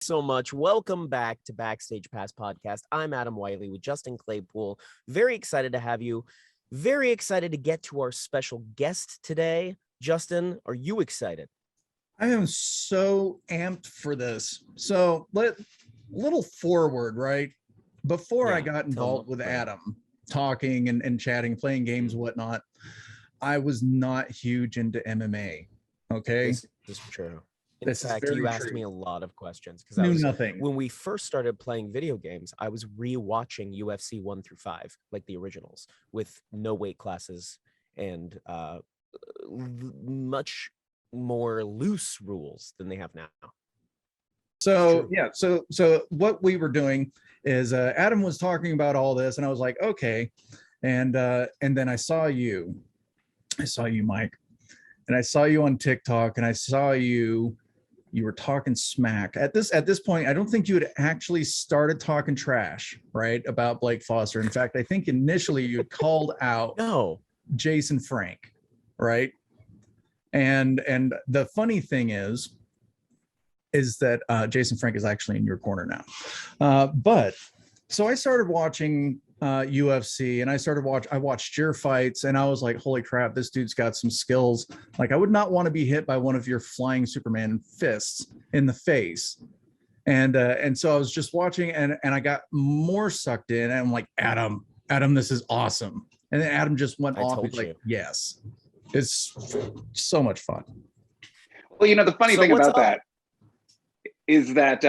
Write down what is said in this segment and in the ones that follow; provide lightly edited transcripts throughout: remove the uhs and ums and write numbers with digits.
So much. Welcome back to Backstage Pass Podcast. I'm Adam Wylie with Justin Claypool. Very excited to have you. Very excited to get to our special guest today. Justin, are you excited? I am so amped for this. So little forward, right? Before I got involved with Adam, talking and chatting, playing games, whatnot, I was not huge into MMA. Okay. This is true. In fact, you asked me a lot of questions because nothing. When we first started playing video games, I was rewatching UFC 1 through 5, like the originals, with no weight classes and much more loose rules than they have now. So yeah, so what we were doing is Adam was talking about all this, and I was like, okay, and then I saw you, Mike, and I saw you on TikTok, and I saw you were talking smack at this point. I don't think you had actually started talking trash, right, about Blake Foster. In fact, I think initially you had called out Jason Frank, right? And the funny thing is that Jason Frank is actually in your corner now. But so I started watching UFC, and I watched your fights, and I was like, holy crap, this dude's got some skills. Like, I would not want to be hit by one of your flying Superman fists in the face. And so I was just watching, and I got more sucked in, and I'm like, Adam, this is awesome. And then Adam just went off. He's like, yes, it's so much fun. Well, the funny thing about that is that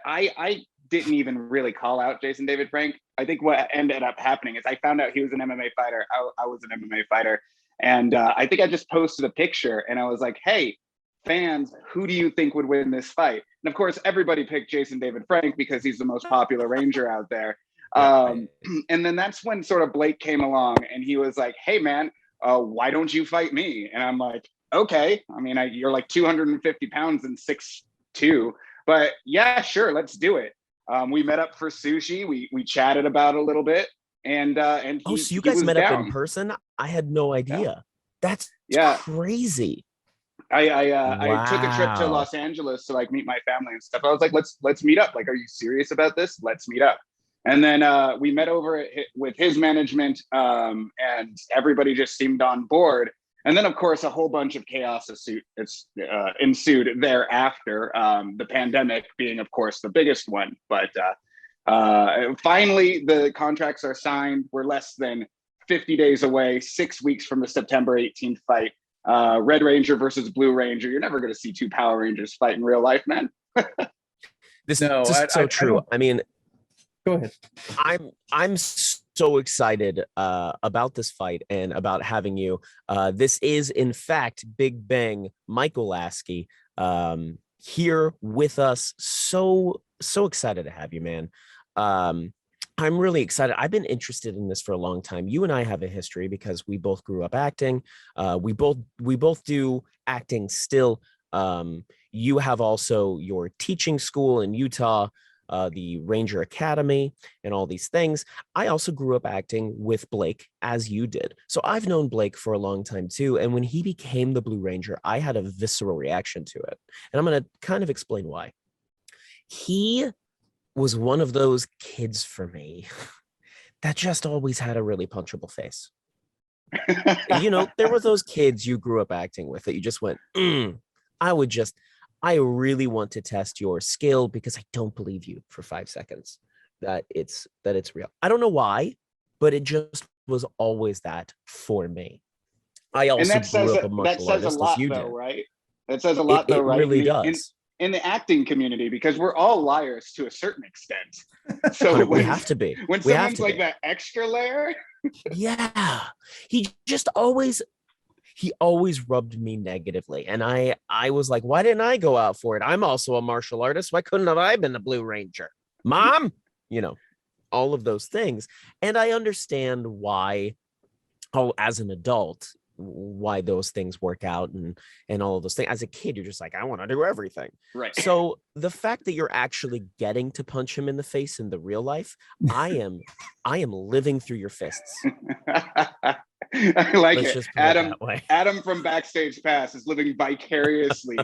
I didn't even really call out Jason David Frank. I think what ended up happening is I found out he was an MMA fighter. I was an MMA fighter. And I think I just posted a picture, and I was like, hey, fans, who do you think would win this fight? And of course, everybody picked Jason David Frank because he's the most popular Ranger out there. And then that's when sort of Blake came along, and he was like, hey, man, why don't you fight me? And I'm like, okay. I mean, you're like 250 pounds and 6'2", but yeah, sure, let's do it. We met up for sushi. We chatted about it a little bit, and so you guys met up in person? I had no idea. That's crazy. I took a trip to Los Angeles to like meet my family and stuff. I was like, let's meet up. Like, are you serious about this? Let's meet up. And then we met over with his management, and everybody just seemed on board. And then, of course, a whole bunch of chaos ensued thereafter, the pandemic being, of course, the biggest one. But finally, the contracts are signed. We're less than 50 days away, 6 weeks from the September 18th fight. Red Ranger versus Blue Ranger. You're never going to see two Power Rangers fight in real life, man. This is so true. I mean, go ahead. I'm so excited about this fight and about having you. This is, in fact, Big Bang Michael Lasky here with us. So excited to have you, man. I'm really excited. I've been interested in this for a long time. You and I have a history because we both grew up acting. We both do acting still. You have also your teaching school in Utah, the Ranger Academy, and all these things. I also grew up acting with Blake, as you did. So I've known Blake for a long time too. And when he became the Blue Ranger, I had a visceral reaction to it. And I'm going to kind of explain why. He was one of those kids for me that just always had a really punchable face. There were those kids you grew up acting with that you just went, I really want to test your skill because I don't believe you for 5 seconds that it's real. I don't know why, but it just was always that for me. I also grew up a martial artist as you did. Right? That says a lot, though, right? It really does. In the acting community, because we're all liars to a certain extent. So we have to be. When someone's like that extra layer. Yeah. He always rubbed me negatively. And I was like, why didn't I go out for it? I'm also a martial artist. Why couldn't have I been a Blue Ranger? Mom, all of those things. And I understand why, as an adult, why those things work out and all of those things. As a kid, you're just like, I want to do everything. Right. So the fact that you're actually getting to punch him in the face in the real life, I am living through your fists. I like Let's it. just put it that way. Adam from Backstage Pass is living vicariously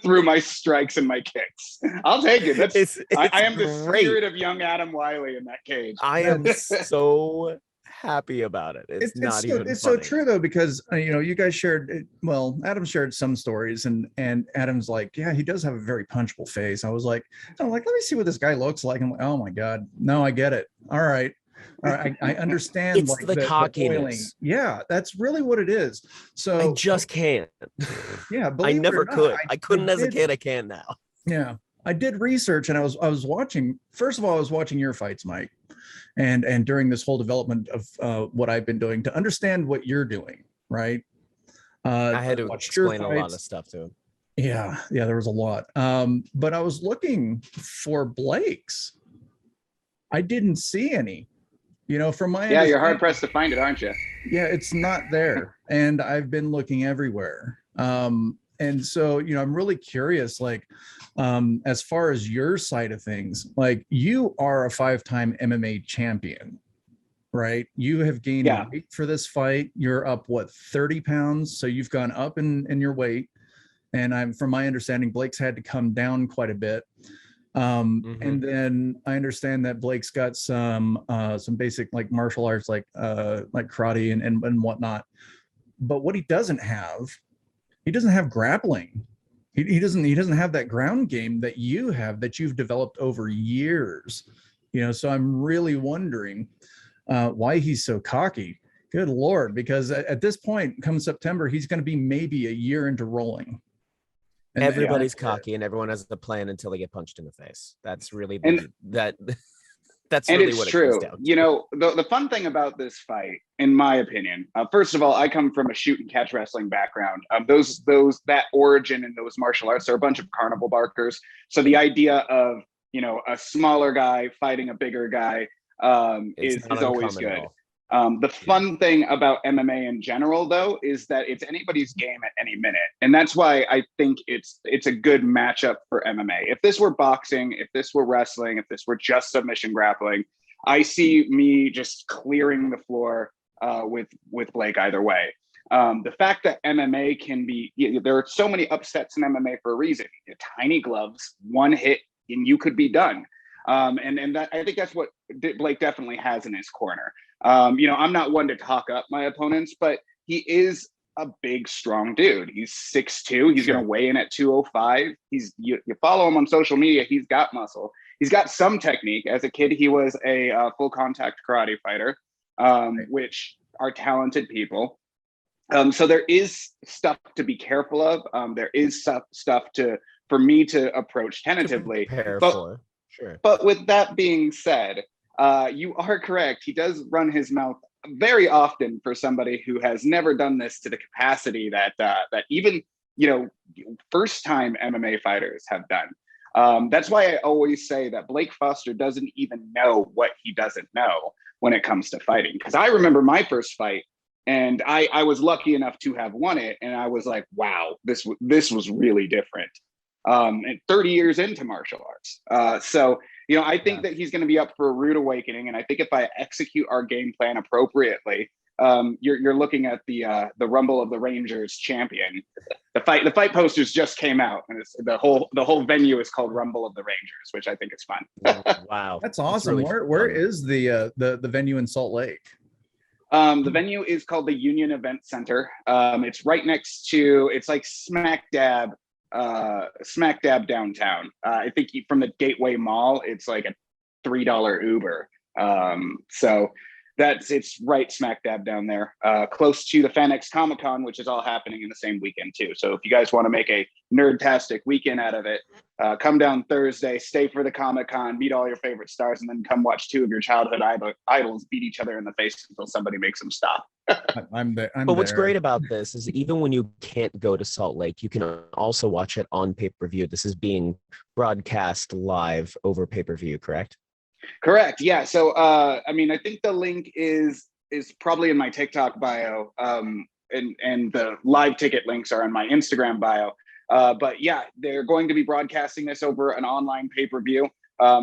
through my strikes and my kicks. I'll take it. I am great. the spirit of young Adam Wylie in that cage. I am so happy about it. It's not even it's funny. so true though, because you guys shared, well, Adam shared some stories, and Adam's like, yeah, he does have a very punchable face. I'm like, let me see what this guy looks like. I'm like, oh my god, no, I get it. All right, I understand. It's like the cockiness. Yeah, that's really what it is. So I just can't. Yeah, I never could. I couldn't as a did. kid. I can now. Yeah, I did research, and I was watching. First of all, I was watching your fights, Mike, and during this whole development of what I've been doing to understand what you're doing, right? I had to watch your explain a lot fights. of stuff to him. Yeah, there was a lot. But I was looking for Blake's. I didn't see any. From my you're hard pressed to find it, aren't you? Yeah, it's not there, and I've been looking everywhere. And so, I'm really curious, like, as far as your side of things, like, you are a 5-time MMA champion, right? You have gained weight for this fight. You're up, 30 pounds? So you've gone up in your weight. And from my understanding, Blake's had to come down quite a bit. And then I understand that Blake's got some basic like martial arts, like karate and whatnot. But what he doesn't have grappling. He doesn't have that ground game that you have, that you've developed over years. So I'm really wondering why he's so cocky. Good Lord, because at this point, come September, he's going to be maybe a year into rolling. And everybody's cocky, and everyone has a plan until they get punched in the face. That's really that's really what it comes down to. The fun thing about this fight, in my opinion, first of all, I come from a shoot and catch wrestling background. That origin in those martial arts are a bunch of carnival barkers. So the idea of a smaller guy fighting a bigger guy is always good. The fun thing about MMA in general, though, is that it's anybody's game at any minute. And that's why I think it's a good matchup for MMA. If this were boxing, if this were wrestling, if this were just submission grappling, I see me just clearing the floor with Blake either way. The fact that MMA can be, there are so many upsets in MMA for a reason. Tiny gloves, one hit, and you could be done. And that, I think that's what Blake definitely has in his corner. I'm not one to talk up my opponents, but he is a big, strong dude. He's 6'2". He's going to weigh in at 205. You follow him on social media. He's got muscle. He's got some technique. As a kid, he was a full contact karate fighter, which are talented people. So there is stuff to be careful of. There is stuff for me to approach tentatively. But with that being said, you are correct. He does run his mouth very often for somebody who has never done this to the capacity that even first-time MMA fighters have done. That's why I always say that Blake Foster doesn't even know what he doesn't know when it comes to fighting. Because I remember my first fight, and I was lucky enough to have won it, and I was like, wow, this was really different. And 30 years into martial arts. So I think that he's going to be up for a rude awakening. And I think if I execute our game plan appropriately, you're looking at the Rumble of the Rangers champion. The fight posters just came out, and the whole venue is called Rumble of the Rangers, which I think is fun. Wow, that's awesome. Really where is the venue in Salt Lake? The venue is called the Union Event Center. It's right next to, it's like smack dab downtown. I think from the Gateway Mall, it's like a $3 Uber. So it's right smack dab down there, close to the FanX Comic-Con, which is all happening in the same weekend too. So if you guys want to make a nerdtastic weekend out of it, come down Thursday, stay for the Comic-Con, meet all your favorite stars, and then come watch two of your childhood idols beat each other in the face until somebody makes them stop. I'm there. But what's great about this is even when you can't go to Salt Lake, you can also watch it on pay-per-view. This is being broadcast live over pay-per-view, correct? Correct. Yeah. So, I think the link is probably in my TikTok bio. and the live ticket links are on my Instagram bio. But yeah, they're going to be broadcasting this over an online pay-per-view.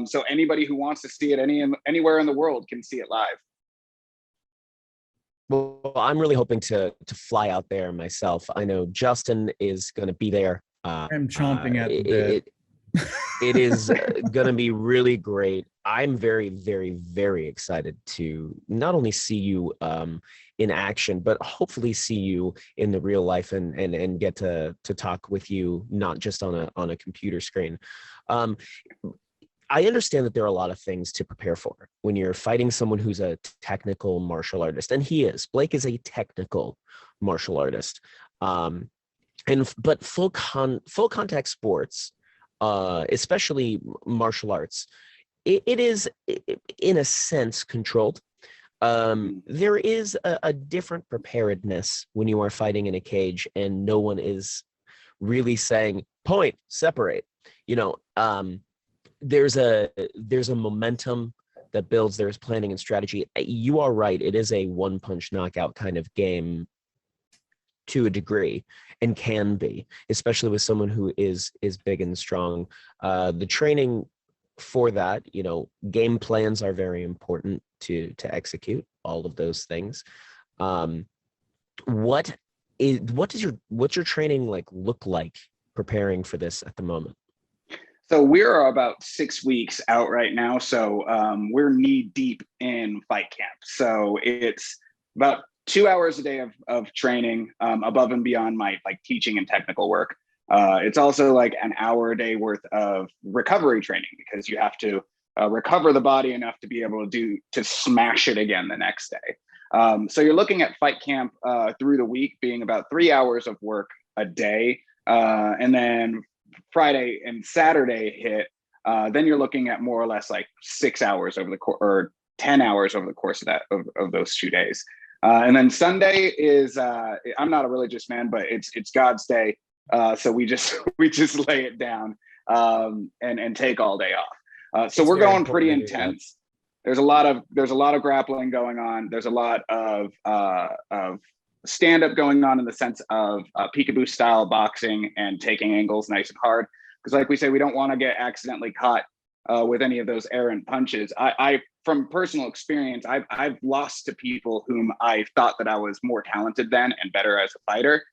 So anybody who wants to see it anywhere in the world can see it live. Well, I'm really hoping to fly out there myself. I know Justin is going to be there. I'm chomping at the bit. It is going to be really great. I'm very, very, very excited to not only see you in action, but hopefully see you in the real life and get to talk with you, not just on a computer screen. I understand that there are a lot of things to prepare for when you're fighting someone who's a technical martial artist, and he is. Blake is a technical martial artist, but full contact sports, especially martial arts, it is in a sense controlled. There is a different preparedness when you are fighting in a cage and no one is really saying point, separate. There's a momentum that builds. There's planning and strategy. You are right. It is a one punch knockout kind of game to a degree, and can be, especially with someone who is big and strong. The training for that, game plans are very important to execute all of those things. What's your training look like preparing for this at the moment? So we're about 6 weeks out right now. So we're knee deep in fight camp. So it's about 2 hours a day of training above and beyond my teaching and technical work. It's also an hour a day worth of recovery training, because you have to recover the body enough to be able to smash it again the next day. So you're looking at fight camp through the week being about 3 hours of work a day. And then Friday and Saturday hit, then you're looking at more or less 6 hours over the course, or 10 hours over the course of those 2 days. And then Sunday is I'm not a religious man, but it's God's day. So we just lay it down and take all day off. So we're going pretty intense. There's a lot of grappling going on. There's a lot of stand-up going on in the sense of peekaboo style boxing and taking angles nice and hard. Because like we say, we don't want to get accidentally caught with any of those errant punches. I from personal experience, I've lost to people whom I thought that I was more talented than and better as a fighter.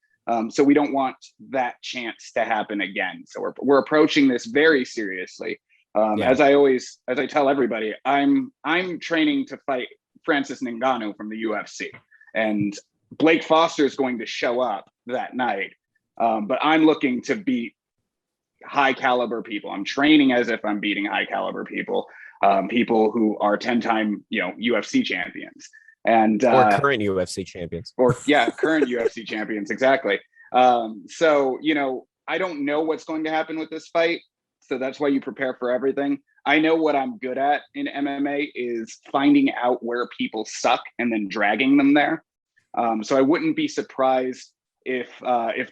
So we don't want that chance to happen again. So we're approaching this very seriously. As I tell everybody, I'm training to fight Francis Ngannou from the UFC, and Blake Foster is going to show up that night. But I'm looking to beat high caliber people. I'm training as if I'm beating high caliber people, people who are 10-time, UFC champions. And or current UFC champions. Current UFC champions, exactly. So I don't know what's going to happen with this fight, so that's why you prepare for everything. I know what I'm good at in MMA is finding out where people suck and then dragging them there. So I wouldn't be surprised if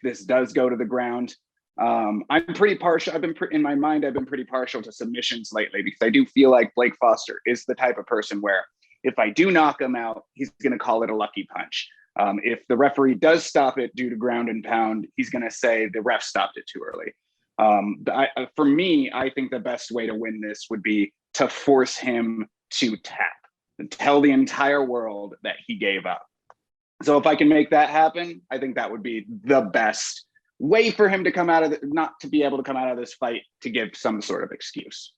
this does go to the ground. I'm pretty partial. In my mind, I've been pretty partial to submissions lately, because I do feel like Blake Foster is the type of person where if I do knock him out, he's going to call it a lucky punch. If the referee does stop it due to ground and pound, he's going to say the ref stopped it too early. For me, I think the best way to win this would be to force him to tap and tell the entire world that he gave up. So if I can make that happen, I think that would be the best way for him to come out of not to be able to come out of this fight to give some sort of excuse.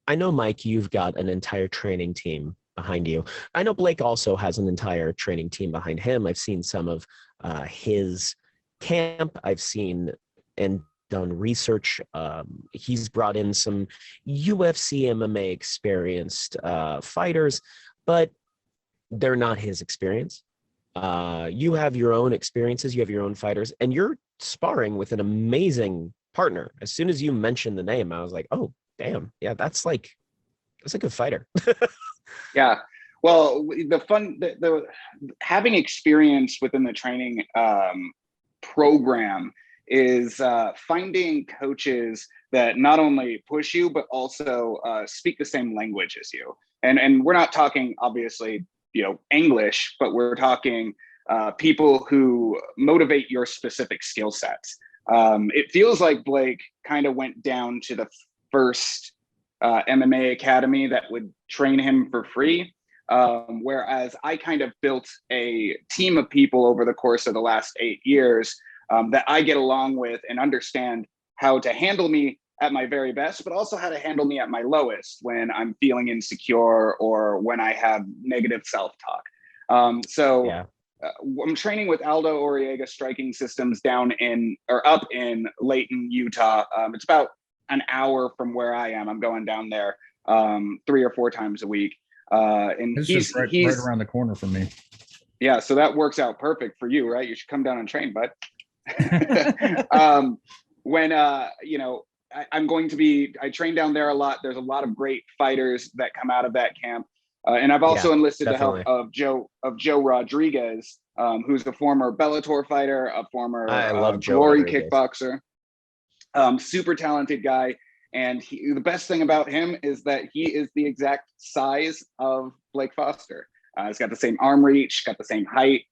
I know, Mike, you've got an entire training team behind you. I know Blake also has an entire training team behind him. I've seen some of his camp. I've seen and done research. He's brought in some UFC MMA experienced fighters, but they're not his experience. You have your own experiences, you have your own fighters, and you're sparring with an amazing partner. As soon as you mentioned the name, I was like, oh, damn. Yeah, that's a good fighter. Yeah. Well, the having experience within the training program is finding coaches that not only push you, but also speak the same language as you. And we're not talking, obviously, English, but we're talking people who motivate your specific skill sets. It feels like Blake kind of went down to the first MMA academy that would train him for free. Whereas I kind of built a team of people over the course of the last 8 years that I get along with and understand how to handle me at my very best, but also how to handle me at my lowest when I'm feeling insecure or when I have negative self-talk. I'm training with Aldo Oriega Striking Systems up in Layton, Utah. It's about an hour from where I am. I'm going down there 3 or 4 times a week. And it's he's just right around the corner from me. Yeah, so that works out perfect for you, right? You should come down and train, bud. I train down there a lot. There's a lot of great fighters that come out of that camp. And I've also enlisted definitely. the help of Joe Rodriguez, who's a former Bellator fighter, a former Glory kickboxer, super talented guy. And the best thing about him is that he is the exact size of Blake Foster. He's got the same arm reach, got the same height.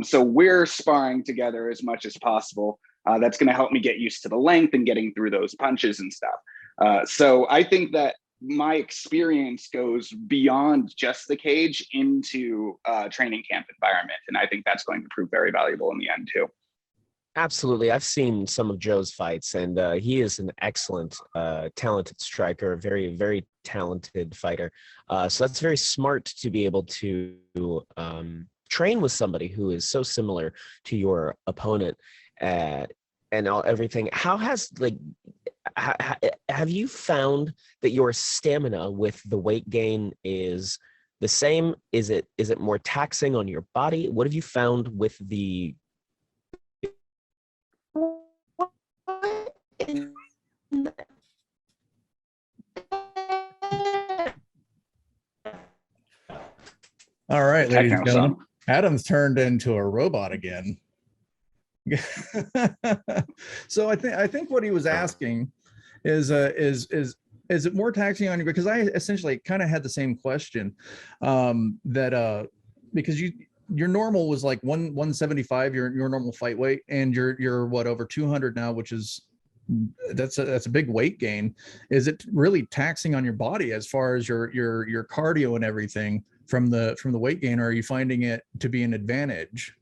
So we're sparring together as much as possible. That's going to help me get used to the length and getting through those punches and stuff. So I think that my experience goes beyond just the cage into training camp environment. And I think that's going to prove very valuable in the end too. Absolutely. I've seen some of Joe's fights, and he is an excellent, talented striker, very, very talented fighter. So that's very smart to be able to train with somebody who is so similar to your opponent and everything. How has, have you found that your stamina with the weight gain is the same? Is it more taxing on your body? What have you found with the All right, ladies and gentlemen, Adam's turned into a robot again. So I think what he was asking is it more taxing on you? Because I essentially kind of had the same question, because your normal was like 175, your normal fight weight, and you're what, over 200 now, which is that's a big weight gain. Is it really taxing on your body as far as your cardio and everything from the weight gain, or are you finding it to be an advantage?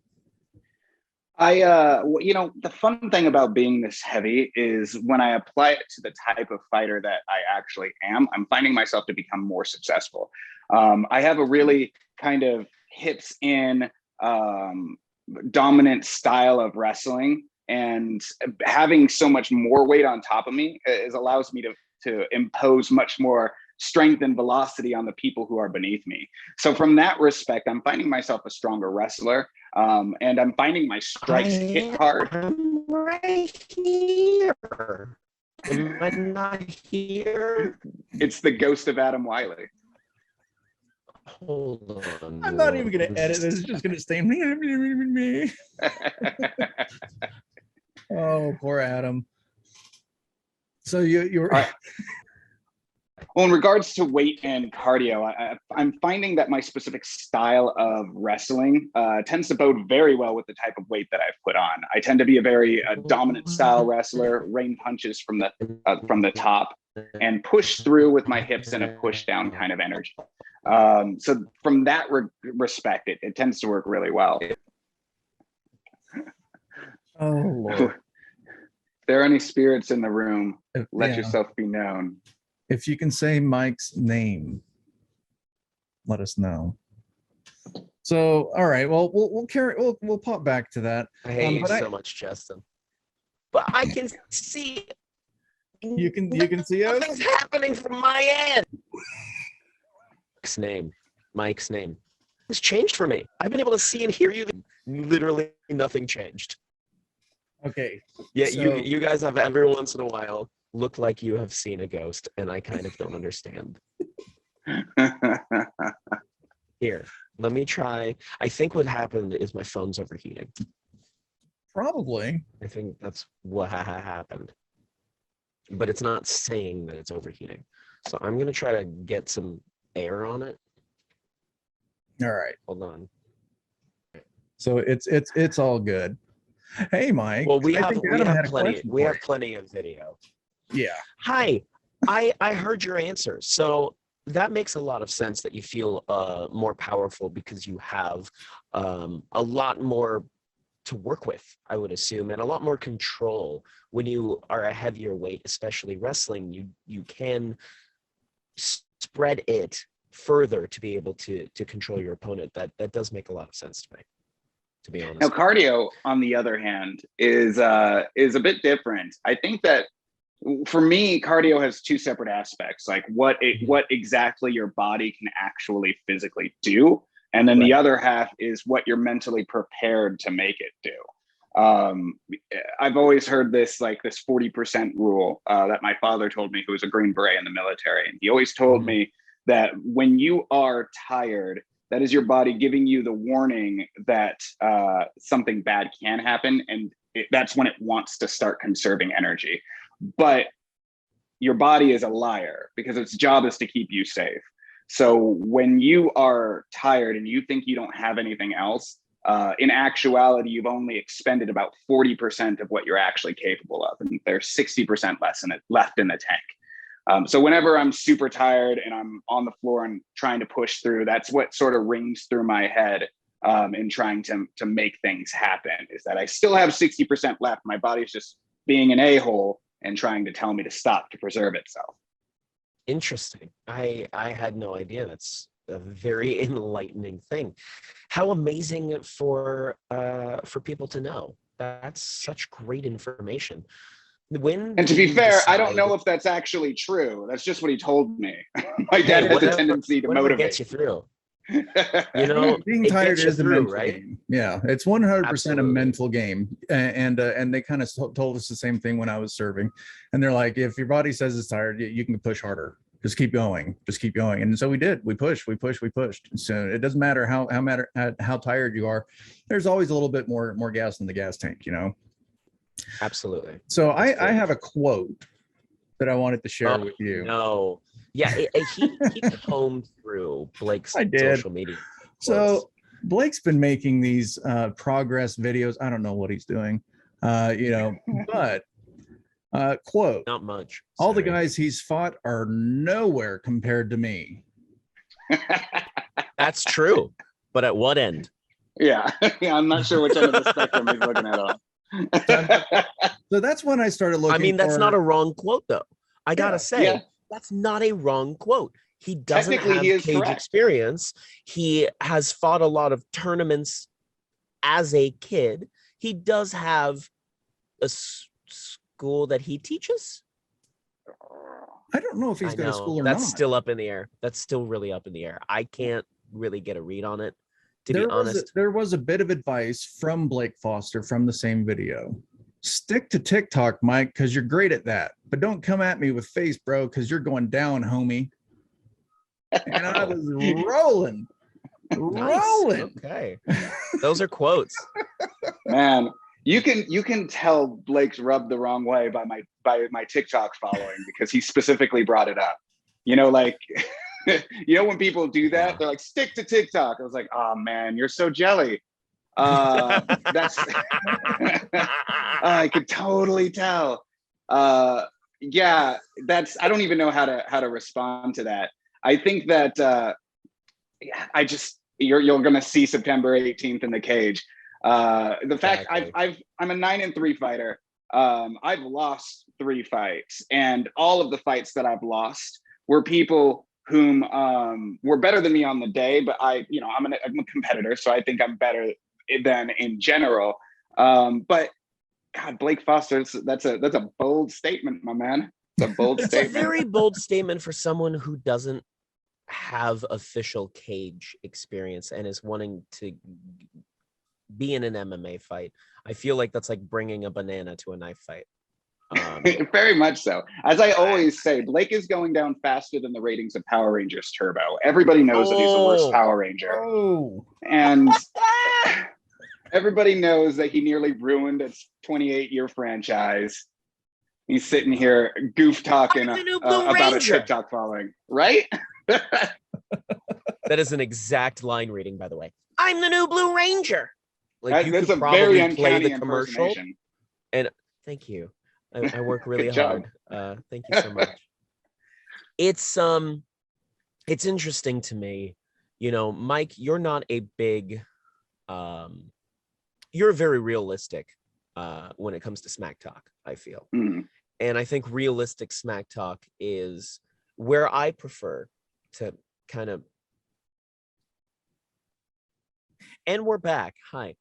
The fun thing about being this heavy is when I apply it to the type of fighter that I actually am, I'm finding myself to become more successful. I have a really kind of hips in dominant style of wrestling, and having so much more weight on top of me allows me to impose much more strength and velocity on the people who are beneath me. So from that respect, I'm finding myself a stronger wrestler, and I'm finding my strikes hit hard. I'm right here. Am I not here? It's the ghost of Adam Wylie. Hold on. I'm not even going to edit this. It's just going to stay me. Oh, poor Adam. So you were. Well, in regards to weight and cardio, I'm finding that my specific style of wrestling tends to bode very well with the type of weight that I've put on. I tend to be a very dominant style wrestler, rain punches from the top, and push through with my hips in a push down kind of energy. So from that respect, it tends to work really well. Oh, Lord. If there are any spirits in the room, let yourself be known. If you can say Mike's name, let us know. So, all right. Well, we'll pop back to that. I hate you so much, Justin. But I can see. You can see us. Nothing's happening from my end. Mike's name has changed for me. I've been able to see and hear you. Literally nothing changed. Okay. Yeah, so, you guys have every once in a while looked like you have seen a ghost, and I kind of don't understand. Here, let me try. I think what happened is my phone's overheating. Probably. I think that's what happened. But it's not saying that it's overheating. So I'm going to try to get some air on it. All right. Hold on. So it's all good. Hey, Mike. Well, we I have think Adam had a question we for have you. plenty of video. Yeah. Hi, I heard your answer. So that makes a lot of sense that you feel more powerful because you have a lot more to work with, I would assume, and a lot more control. When you are a heavier weight, especially wrestling, you can spread it further to be able to control your opponent. That does make a lot of sense to me, to be honest. Now, cardio, on the other hand, is a bit different. I think that for me, cardio has two separate aspects, like what exactly your body can actually physically do. And then the other half is what you're mentally prepared to make it do. I've always heard this 40% rule that my father told me, who was a Green Beret in the military. And he always told me that when you are tired, that is your body giving you the warning that something bad can happen. And that's when it wants to start conserving energy. But your body is a liar because its job is to keep you safe. So when you are tired and you think you don't have anything else, in actuality, you've only expended about 40% of what you're actually capable of. And there's 60% left in the tank. So whenever I'm super tired and I'm on the floor and trying to push through, that's what sort of rings through my head in trying to make things happen, is that I still have 60% left. My body's just being an a-hole and trying to tell me to stop to preserve itself. Interesting. I had no idea. That's a very enlightening thing. How amazing for people to know. That's such great information. And to be fair, I don't know if that's actually true. That's just what he told me. My dad has a tendency to motivate. Gets you through. You know, being tired is a mental right? game. Yeah, it's 100% a mental game, and they kind of told us the same thing when I was serving, and they're like, if your body says it's tired, you can push harder. Just keep going. And so we did. We pushed. So it doesn't matter how tired you are. There's always a little bit more gas in the gas tank, you know. Absolutely. So I have a quote that I wanted to share with you. No. Yeah, he combed through Blake's social media. So Blake's been making these progress videos. I don't know what he's doing, but quote, not much. All the guys he's fought are nowhere compared to me. That's true. But at what end? Yeah, I'm not sure which end of the spectrum he's looking at on. So that's when I started looking. I mean, that's not a wrong quote, though. I gotta say. Yeah. That's not a wrong quote. He doesn't have cage experience. He has fought a lot of tournaments as a kid. He does have a school that he teaches. I don't know if he's got a school or not. That's still up in the air. That's still really up in the air. I can't really get a read on it, to be honest. There was a bit of advice from Blake Foster from the same video. Stick to TikTok, Mike, because you're great at that. But don't come at me with face, bro, because you're going down, homie. And I was rolling. Okay. Those are quotes. Man, you can tell Blake's rubbed the wrong way by my TikTok following because he specifically brought it up. You know, like when people do that, they're like, stick to TikTok. I was like, oh man, you're so jelly. That's I could totally tell. Yeah, I don't even know how to respond to that. I think that you're gonna see September 18th in the cage. The fact I'm a 9-3 fighter. I've lost 3 fights, and all of the fights that I've lost were people whom were better than me on the day, but I'm a competitor, so I think I'm better than in general. But God, Blake Foster, that's a bold statement, my man. It's a bold statement. It's a very bold statement for someone who doesn't have official cage experience and is wanting to be in an MMA fight. I feel like that's like bringing a banana to a knife fight. Very much so. As I always say, Blake is going down faster than the ratings of Power Rangers Turbo. Everybody knows that he's the worst Power Ranger. And everybody knows that he nearly ruined its 28-year franchise. He's sitting here goof talking about a TikTok following, right? That is an exact line reading, by the way. I'm the new Blue Ranger. Like you That's could a very probably play uncanny the commercial. impersonation. And thank you. I work really Good job. hard. Thank you so much. It's interesting to me, you know, Mike, you're not a big you're very realistic when it comes to smack talk, I feel. Mhm. And I think realistic smack talk is where I prefer to kind of. And we're back. Hi.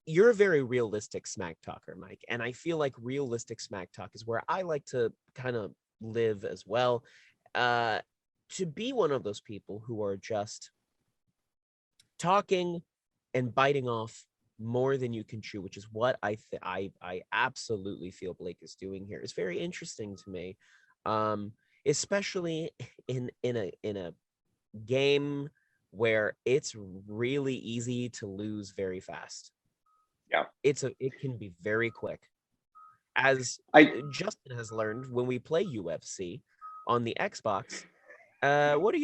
You're a very realistic smack talker, Mike. And I feel like realistic smack talk is where I like to kind of live as well. To be one of those people who are just talking and biting off more than you can chew, which is what I absolutely feel Blake is doing here. It's very interesting to me, especially in a game where it's really easy to lose very fast. Yeah, it can be very quick, as Justin has learned when we play UFC on the Xbox. What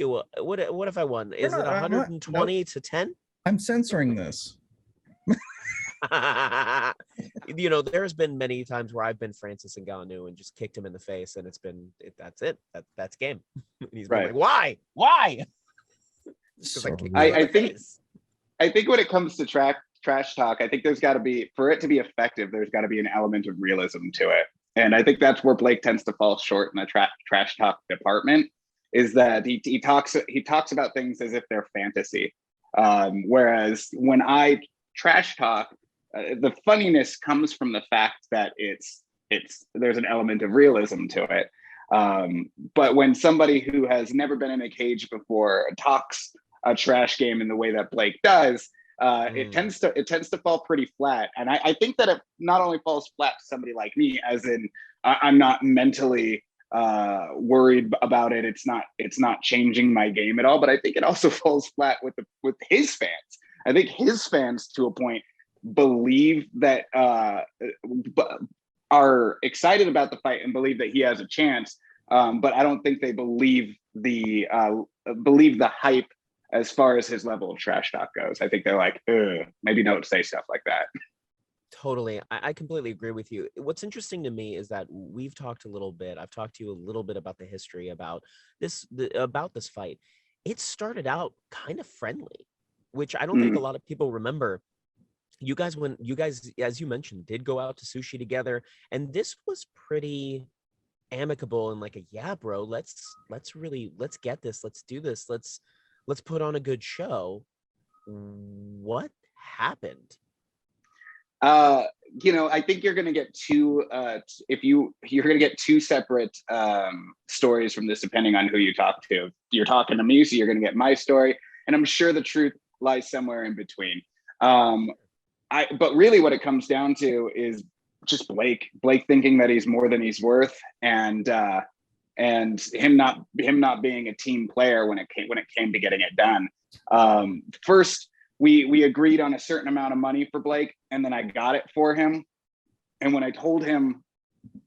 if I won? Is it 120 to 10? I'm censoring this. You know, there's been many times where I've been Francis Ngannou and just kicked him in the face, and that's it. That's game. And he's been right. like, why? So I think when it comes to trash talk, I think there's got to be, for it to be effective, there's got to be an element of realism to it. And I think that's where Blake tends to fall short in the trash talk department, is that he talks about things as if they're fantasy. Whereas when I trash talk, the funniness comes from the fact that there's an element of realism to it. But when somebody who has never been in a cage before talks a trash game in the way that Blake does, it tends to fall pretty flat. And I think that it not only falls flat to somebody like me, as in I'm not mentally worried about it. It's not changing my game at all. But I think it also falls flat with his fans. I think his fans, to a point, believe that are excited about the fight and believe that he has a chance. But I don't think they believe the hype as far as his level of trash talk goes. I think they're like, maybe don't say stuff like that. Totally. I completely agree with you. What's interesting to me is that we've talked a little bit. I've talked to you a little bit about the history about this fight. It started out kind of friendly, which I don't think a lot of people remember. You guys, as you mentioned, did go out to sushi together, and this was pretty amicable and like yeah, bro, let's get this. Let's do this. Let's put on a good show. What happened? I think you're going to get two you're going to get two separate stories from this, depending on who you talk to. You're talking to me, so you're going to get my story, and I'm sure the truth lies somewhere in between. But really what it comes down to is just Blake thinking that he's more than he's worth, and him not being a team player when it came to getting it done. First, we agreed on a certain amount of money for Blake, and then I got it for him. And when I told him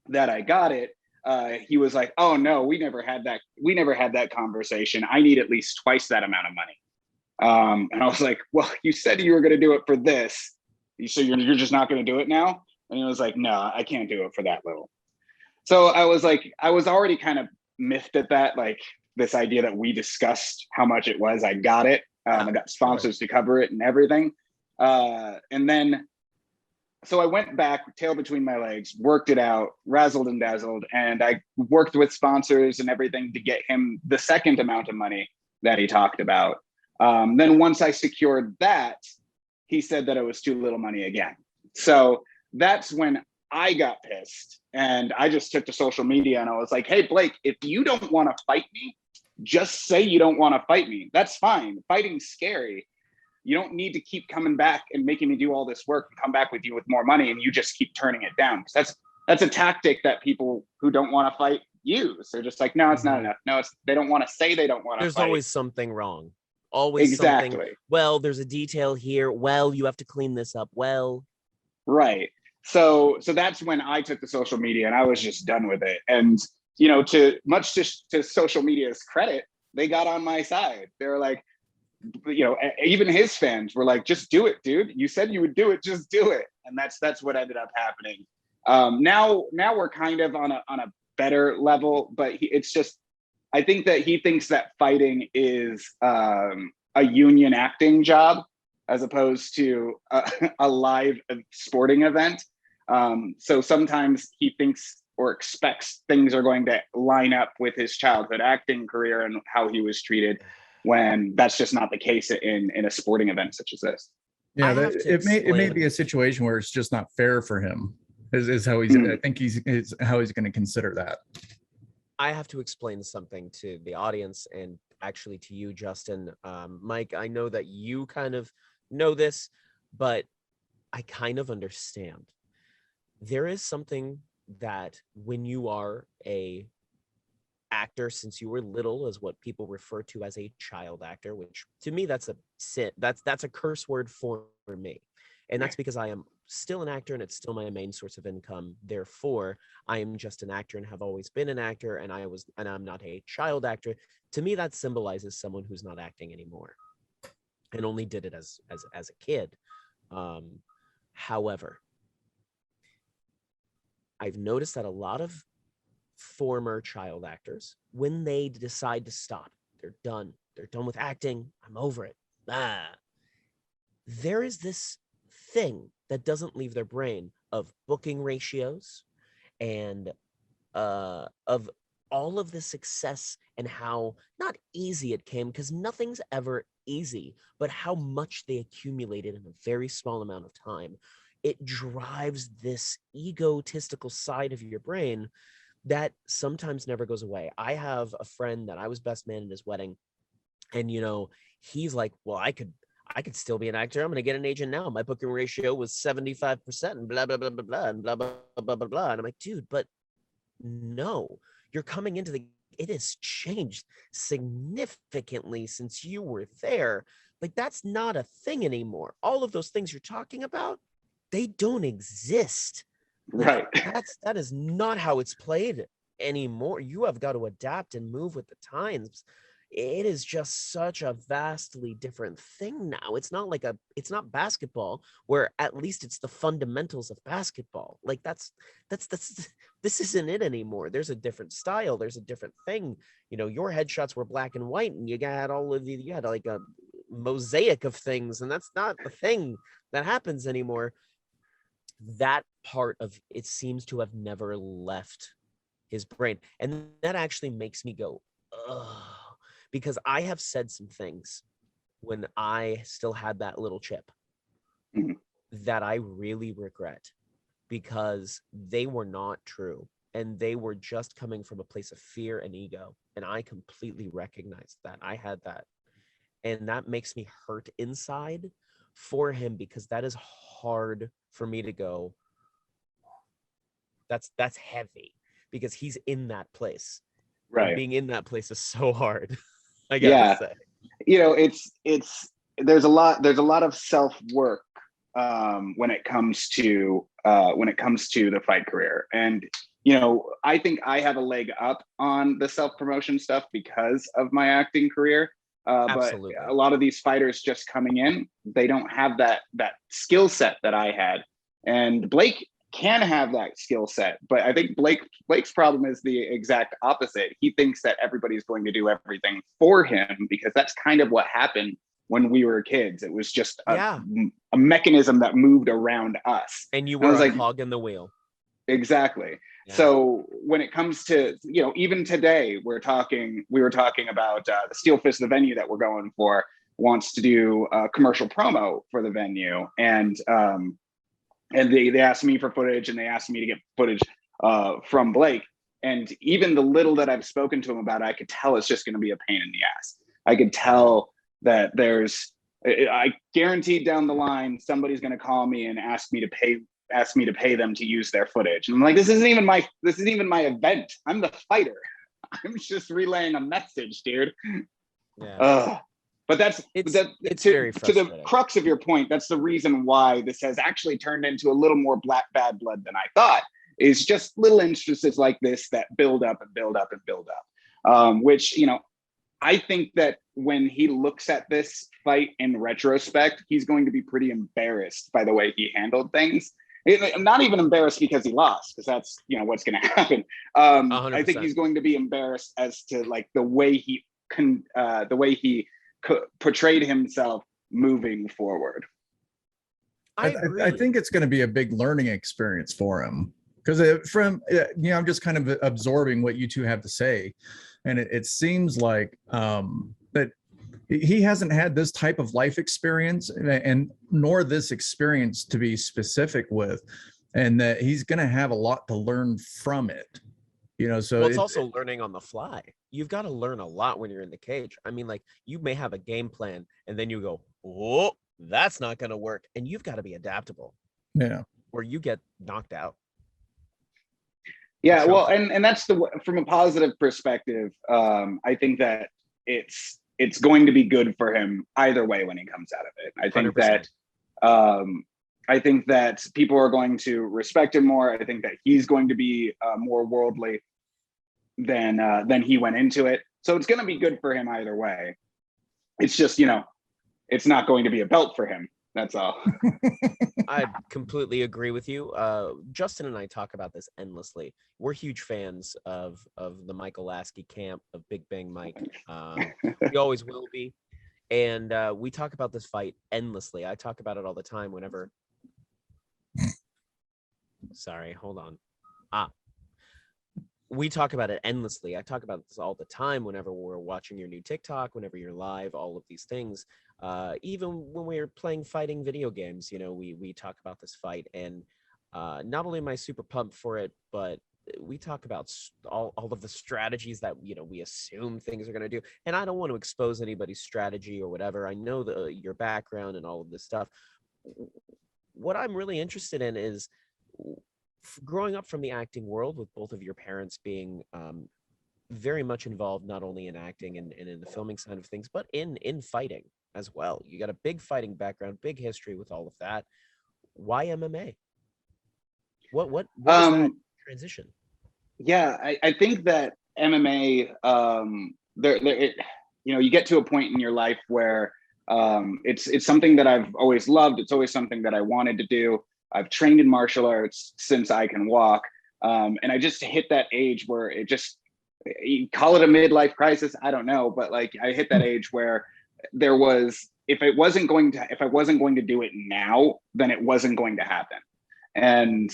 that I got it, he was like, "Oh no, we never had that conversation. I need at least twice that amount of money." And I was like, "Well, you said you were going to do it for this, so you're just not going to do it now?" And he was like, "No, I can't do it for that little." So I was already kind of miffed at that, like this idea that we discussed how much it was. I got it. I got sponsors to cover it and everything. And then, so I went back, tail between my legs, worked it out, razzled and dazzled. And I worked with sponsors and everything to get him the second amount of money that he talked about. Then once I secured that, he said that it was too little money again. So that's when I got pissed, and I just took to social media and I was like, "Hey, Blake, if you don't want to fight me, just say you don't want to fight me. That's fine. Fighting's scary. You don't need to keep coming back and making me do all this work and come back with you with more money, and you just keep turning it down." Because that's a tactic that people who don't want to fight use. They're just like, "No, it's not enough. No, they don't want to say they don't want to fight." There's always something wrong. Always exactly. Something. Well, there's a detail here. Well, you have to clean this up. Well, right. So that's when I took to social media and I was just done with it. And to social media's credit, they got on my side. They were like, even his fans were like, just do it, dude. You said you would do it, just do it. And that's what ended up happening. Now we're kind of on a better level, but it's just, I think that he thinks that fighting is a union acting job as opposed to a live sporting event. So sometimes he thinks or expects things are going to line up with his childhood acting career and how he was treated, when that's just not the case in a sporting event such as this. Yeah, it may be a situation where it's just not fair for him. Is how he's. I think is how he's going to consider that. I have to explain something to the audience and actually to you, Justin. Mike, I know that you kind of know this, but I kind of understand. There is something that when you are a actor since you were little, is what people refer to as a child actor, which to me that's a sin. That's a curse word for me. And that's because I am still an actor and it's still my main source of income. Therefore, I am just an actor and have always been an actor, and I'm not a child actor. To me, that symbolizes someone who's not acting anymore and only did it as a kid. However, I've noticed that a lot of former child actors, when they decide to stop, they're done with acting, I'm over it, there is this thing that doesn't leave their brain of booking ratios and of all of the success and how not easy it came, because nothing's ever easy, but how much they accumulated in a very small amount of time. It drives this egotistical side of your brain that sometimes never goes away. I have a friend that I was best man at his wedding, and he's like, well, I could still be an actor. I'm going to get an agent now. My booking ratio was 75% and blah, blah, blah, blah, blah, and blah, blah, blah, blah, blah. And I'm like, dude, but no, you're coming into it has changed significantly since you were there. Like, that's not a thing anymore. All of those things you're talking about, they don't exist. Right. That is not how it's played anymore. You have got to adapt and move with the times. It is just such a vastly different thing now. It's not basketball, where at least it's the fundamentals of basketball. Like this isn't it anymore. There's a different style. There's a different thing. Your headshots were black and white, and you had like a mosaic of things, and that's not the thing that happens anymore. That part of it seems to have never left his brain, and that actually makes me go, ugh. Because I have said some things when I still had that little chip that I really regret, because they were not true, and they were just coming from a place of fear and ego. And I completely recognized that I had that. And that makes me hurt inside for him, because that is hard for me to go. That's heavy, because he's in that place. Right. And being in that place is so hard. I gotta say, it's there's a lot of self-work when it comes to the fight career. And I think I have a leg up on the self-promotion stuff because of my acting career. But a lot of these fighters just coming in, they don't have that skill set that I had. And Blake can have that skill set, but I think Blake's problem is the exact opposite. He thinks that everybody's going to do everything for him, because that's kind of what happened when we were kids. It was just a mechanism that moved around us, and you were a cog in the wheel. Exactly. Yeah. So when it comes to even today, we were talking about the Steel Fist, the venue that we're going for, wants to do a commercial promo for the venue, and they asked me for footage, and they asked me to get footage from Blake. And even the little that I've spoken to him about, I could tell it's just going to be a pain in the ass. I could tell that I guaranteed down the line, somebody's going to call me and ask me to pay them to use their footage. And I'm like, this isn't even my event. I'm the fighter. I'm just relaying a message, dude. Yeah. But it's very to the crux of your point. That's the reason why this has actually turned into a little more bad blood than I thought. Is just little instances like this that build up and build up and build up. Which I think that when he looks at this fight in retrospect, he's going to be pretty embarrassed by the way he handled things. I'm not even embarrassed because he lost, because that's, you know, what's going to happen. I think he's going to be embarrassed as to like the way he portrayed himself moving forward. I think it's going to be a big learning experience for him, because I'm just kind of absorbing what you two have to say, and it seems like that he hasn't had this type of life experience, and nor this experience to be specific with, and that he's going to have a lot to learn from it. You know, so well, it's also learning on the fly. You've got to learn a lot when you're in the cage. I mean, like, you may have a game plan and then you go, oh, that's not going to work. And you've got to be adaptable. Yeah. Or you get knocked out. Yeah. Well, and that's from a positive perspective. I think that it's going to be good for him either way when he comes out of it. I think 100%. I think that people are going to respect him more. I think that he's going to be more worldly than he went into it. So it's going to be good for him either way. It's just, you know, it's not going to be a belt for him. That's all. I completely agree with you. Justin and I talk about this endlessly. We're huge fans of the Michael Lasky camp, of Big Bang Mike. We always will be. And we talk about this fight endlessly. I talk about it all the time whenever... Sorry, hold on. We talk about it endlessly. I talk about this all the time whenever we're watching your new TikTok, whenever you're live, all of these things. Even when we're playing fighting video games, you know, we talk about this fight. And not only am I super pumped for it, but we talk about all of the strategies that, you know, we assume things are going to do. And I don't want to expose anybody's strategy or whatever. I know your background and all of this stuff. What I'm really interested in is growing up from the acting world, with both of your parents being very much involved, not only in acting and in the filming side of things, but in fighting as well. You got a big fighting background, big history with all of that. Why MMA? What was that transition? Yeah, I think that MMA, you know, you get to a point in your life where it's something that I've always loved. It's always something that I wanted to do. I've trained in martial arts since I can walk. And I just hit that age where you call it a midlife crisis, I don't know, but like I hit that age where there was, if I wasn't going to do it now, then it wasn't going to happen. And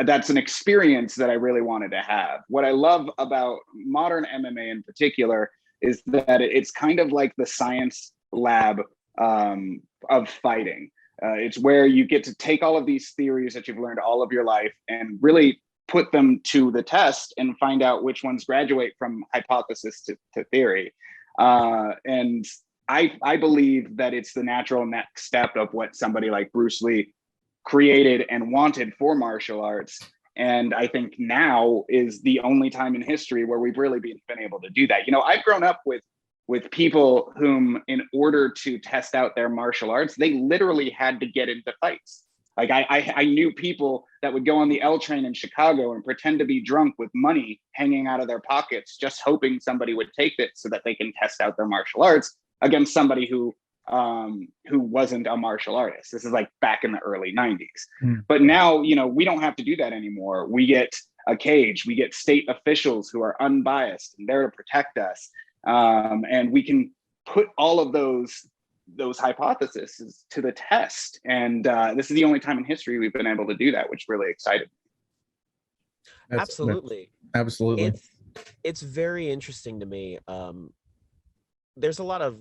that's an experience that I really wanted to have. What I love about modern MMA in particular is that it's kind of like the science lab of fighting. It's where you get to take all of these theories that you've learned all of your life and really put them to the test and find out which ones graduate from hypothesis to theory. And I believe that it's the natural next step of what somebody like Bruce Lee created and wanted for martial arts. And I think now is the only time in history where we've really been able to do that. You know, I've grown up with people whom, in order to test out their martial arts, they literally had to get into fights. Like I knew people that would go on the L train in Chicago and pretend to be drunk with money hanging out of their pockets, just hoping somebody would take it so that they can test out their martial arts against somebody who wasn't a martial artist. This is like back in the early 90s. But now, you know, we don't have to do that anymore. We get a cage, we get state officials who are unbiased and there to protect us. And we can put all of those hypotheses to the test. And this is the only time in history we've been able to do that, which really excited me. Absolutely. It's very interesting to me. There's a lot of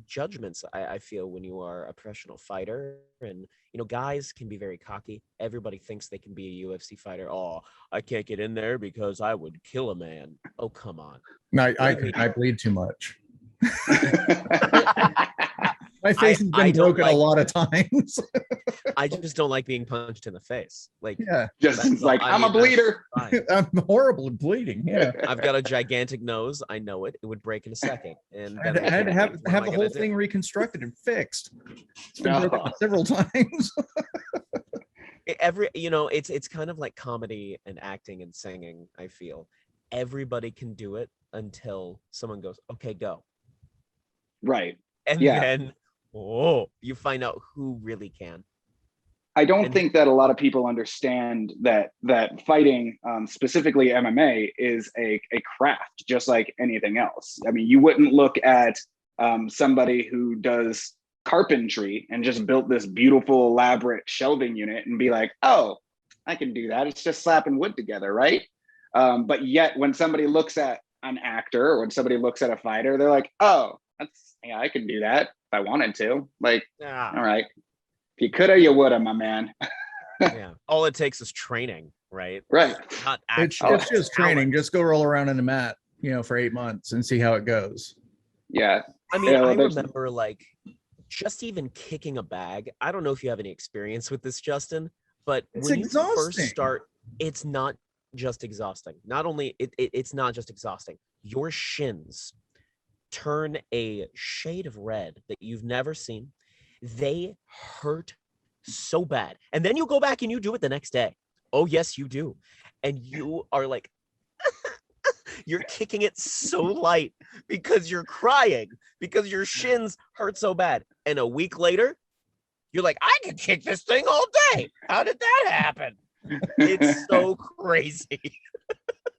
judgments I feel when you are a professional fighter, and you know, guys can be very cocky. Everybody thinks they can be a UFC fighter. Oh, I can't get in there because I would kill a man. Oh, come on. No, I bleed too much. My face has been broken a lot of times. I just don't like being punched in the face. Like, yeah, Justin's like, I'm a bleeder. I'm horrible at bleeding. Yeah, I've got a gigantic nose. I know it. It would break in a second. And I had to have the whole thing reconstructed and fixed. It's been broken several times. It's kind of like comedy and acting and singing. I feel everybody can do it. until someone goes, okay, go. Right. And Yeah. then, oh, you find out who really can. I don't And think that a lot of people understand that fighting, specifically MMA, is a craft, just like anything else. I mean, you wouldn't look at somebody who does carpentry and just built this beautiful, elaborate shelving unit and be like, oh, I can do that. It's just slapping wood together, right? But yet, when somebody looks at an actor or when somebody looks at a fighter, they're like, oh, I can do that if I wanted to. Like, all right. If you coulda, you woulda, my man. Yeah. All it takes is training, right? Right. Not It's actual just training. Just go roll around in the mat, for 8 months and see how it goes. Yeah. I mean, I remember like just even kicking a bag. I don't know if you have any experience with this, Justin, but It's when exhausting. you first start, it's not just exhausting. Not only it's not just exhausting. Your shins turn a shade of red that you've never seen. They hurt so bad. And then you go back and you do it the next day. Oh, yes, you do. And you are like, you're kicking it so light because you're crying because your shins hurt so bad. And a week later, you're like, I can kick this thing all day. How did that happen? It's so crazy.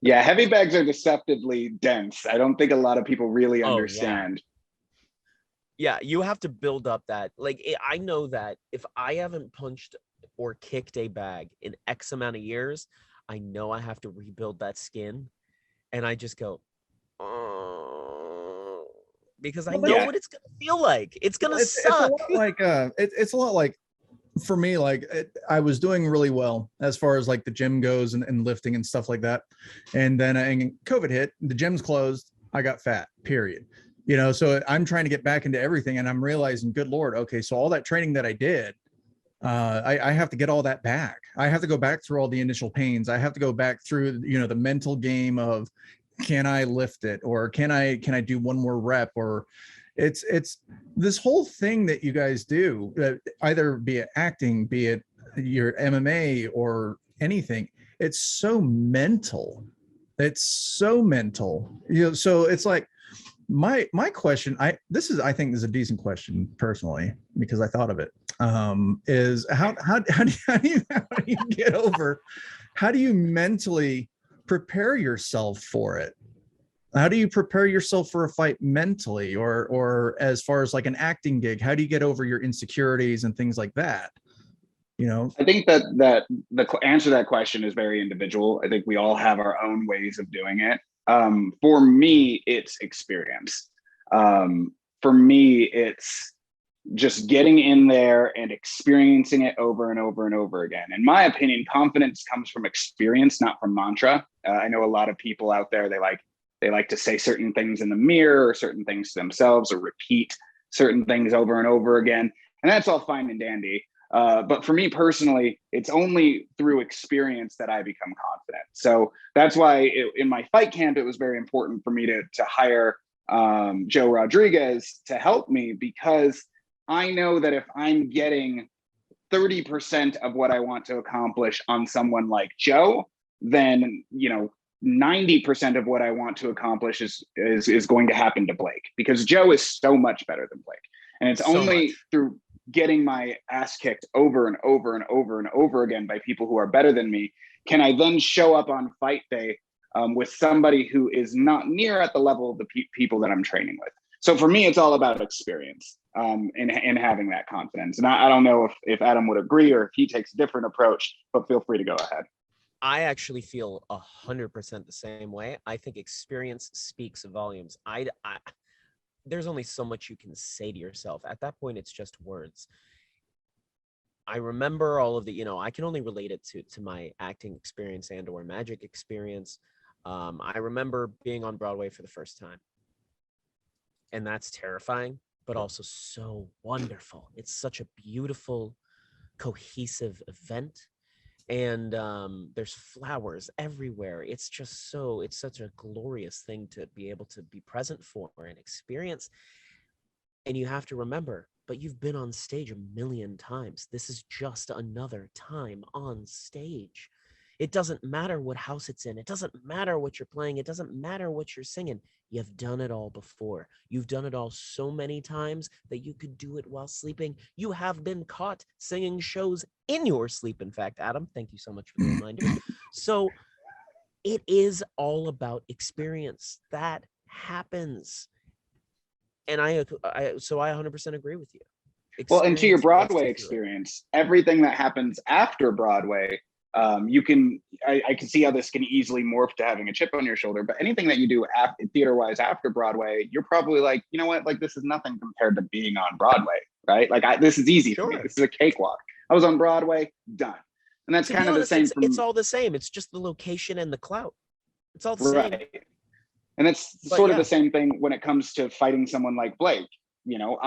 Yeah, heavy bags are deceptively dense. I don't think a lot of people really understand. Yeah, you have to build up that. Like, I know that if I haven't punched or kicked a bag in X amount of years, I know I have to rebuild that skin. And I just go, oh, because I know what it's going to feel like. It's going to suck. It's a lot like, for me, like I was doing really well as far as like the gym goes and lifting and stuff like that. And then and COVID hit, the gym's closed. I got fat, period. So I'm trying to get back into everything and I'm realizing, good Lord, okay, so all that training that I did, I have to get all that back. I have to go back through all the initial pains. I have to go back through, the mental game of, can I lift it? Or can I do one more rep? Or it's this whole thing that you guys do, either be it acting, be it your MMA or anything. It's so mental. So it's like, my question, I think this is a decent question personally, because I thought of it, is how do you get over, how do you mentally prepare yourself for it? How do you prepare yourself for a fight mentally, or as far as like an acting gig, how do you get over your insecurities and things like that? I think that the answer to that question is very individual. I think we all have our own ways of doing it. For me, it's experience. For me, it's just getting in there and experiencing it over and over and over again. In my opinion, confidence comes from experience, not from mantra. I know a lot of people out there, they like to say certain things in the mirror or certain things to themselves or repeat certain things over and over again. And that's all fine and dandy. But for me personally, it's only through experience that I become confident. So that's why in my fight camp, it was very important for me to hire Joe Rodriguez to help me, because I know that if I'm getting 30% of what I want to accomplish on someone like Joe, then 90% of what I want to accomplish is going to happen to Blake, because Joe is so much better than Blake. And it's only through getting my ass kicked over and over and over and over again by people who are better than me can I then show up on fight day with somebody who is not near at the level of the people that I'm training with. So for me, it's all about experience and having that confidence. And I don't know if Adam would agree or if he takes a different approach, but feel free to go ahead. I actually feel 100% the same way. I think experience speaks volumes. There's only so much you can say to yourself. At that point, it's just words. I remember all of the, I can only relate it to my acting experience and or magic experience. I remember being on Broadway for the first time. And that's terrifying, but also so wonderful. It's such a beautiful, cohesive event. And there's flowers everywhere. It's such a glorious thing to be able to be present for and experience. And you have to remember, but you've been on stage 1,000,000 times. This is just another time on stage. It doesn't matter what house it's in. It doesn't matter what you're playing. It doesn't matter what you're singing. You've done it all before. You've done it all so many times that you could do it while sleeping. You have been caught singing shows in your sleep. In fact, Adam, thank you so much for the reminder. So it is all about experience. That happens. And I 100% agree with you. Well, and to your Experience Broadway gets you through it. experience, everything that happens after Broadway, you can, I can see how this can easily morph to having a chip on your shoulder, but anything that you do theater-wise after Broadway, you're probably like, you know what, like this is nothing compared to being on Broadway, right? Like this is easy for me. This is a cakewalk. I was on Broadway, done. And that's kind of the same. It's all the same. It's just the location and the clout. It's all the same. Right. And it's sort of the same thing when it comes to fighting someone like Blake. You know,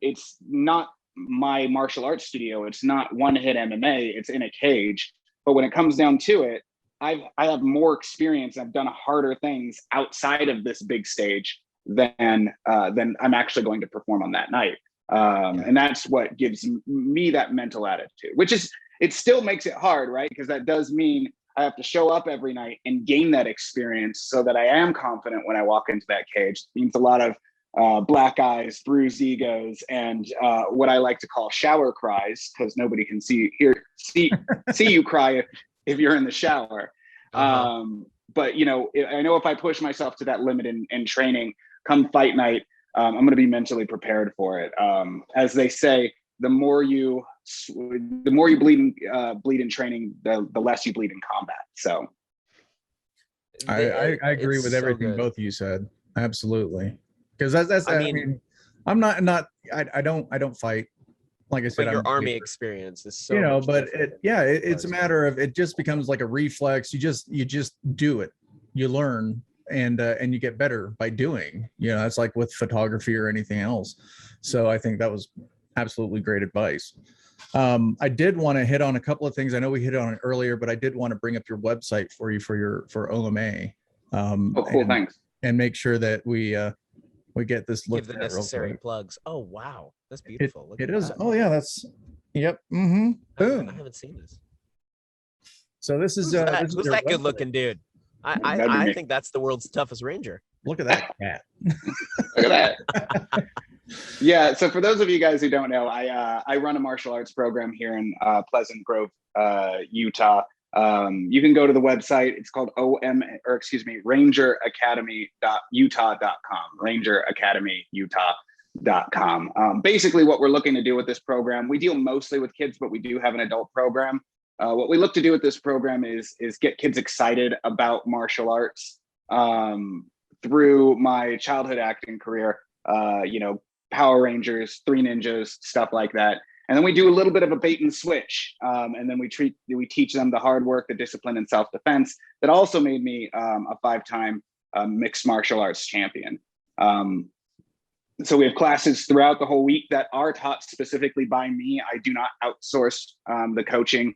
it's not my martial arts studio. It's not one-hit MMA. It's in a cage. But when it comes down to it, I have more experience. I've done harder things outside of this big stage than I'm actually going to perform on that night. And that's what gives me that mental attitude, which is, it still makes it hard, right? Because that does mean I have to show up every night and gain that experience so that I am confident when I walk into that cage. It means a lot of black eyes, bruised egos, and what I like to call shower cries, because nobody can see you cry if you're in the shower. But you know, I know if I push myself to that limit in training, come fight night, I'm going to be mentally prepared for it. As they say, the more you bleed in training, the less you bleed in combat. So I agree with everything both of you said. Absolutely. Because that's I mean, I'm not I don't fight. Like I said, but your Army experience is so, you know, much but different. it's a matter of, it just becomes like a reflex. You just do it, you learn, and you get better by doing. You know, it's like with photography or anything else. So I think that was absolutely great advice. I did want to hit on a couple of things. I know we hit on it earlier, but I did want to bring up your website for OMA. oh, cool, thanks. And make sure that we get this looked Give the at necessary plugs. Oh wow, that's beautiful. Look at It is. that. Oh yeah, that's yep. Mm-hmm. Boom. I haven't seen this. So this is Who's that, this is their that good website. looking dude? I think that's the world's toughest ranger. Look at that cat. Look at that. Yeah. So for those of you guys who don't know, I run a martial arts program here in Pleasant Grove, Utah. You can go to the website. It's called Ranger Academy.utah.com. Ranger Academy Utah.com. Basically, what we're looking to do with this program, we deal mostly with kids, but we do have an adult program. What we look to do with this program is get kids excited about martial arts. Through my childhood acting career, you know, Power Rangers, Three Ninjas, stuff like that. And then we do a little bit of a bait and switch. And then we teach them the hard work, the discipline, and self-defense that also made me a 5-time mixed martial arts champion. So we have classes throughout the whole week that are taught specifically by me. I do not outsource the coaching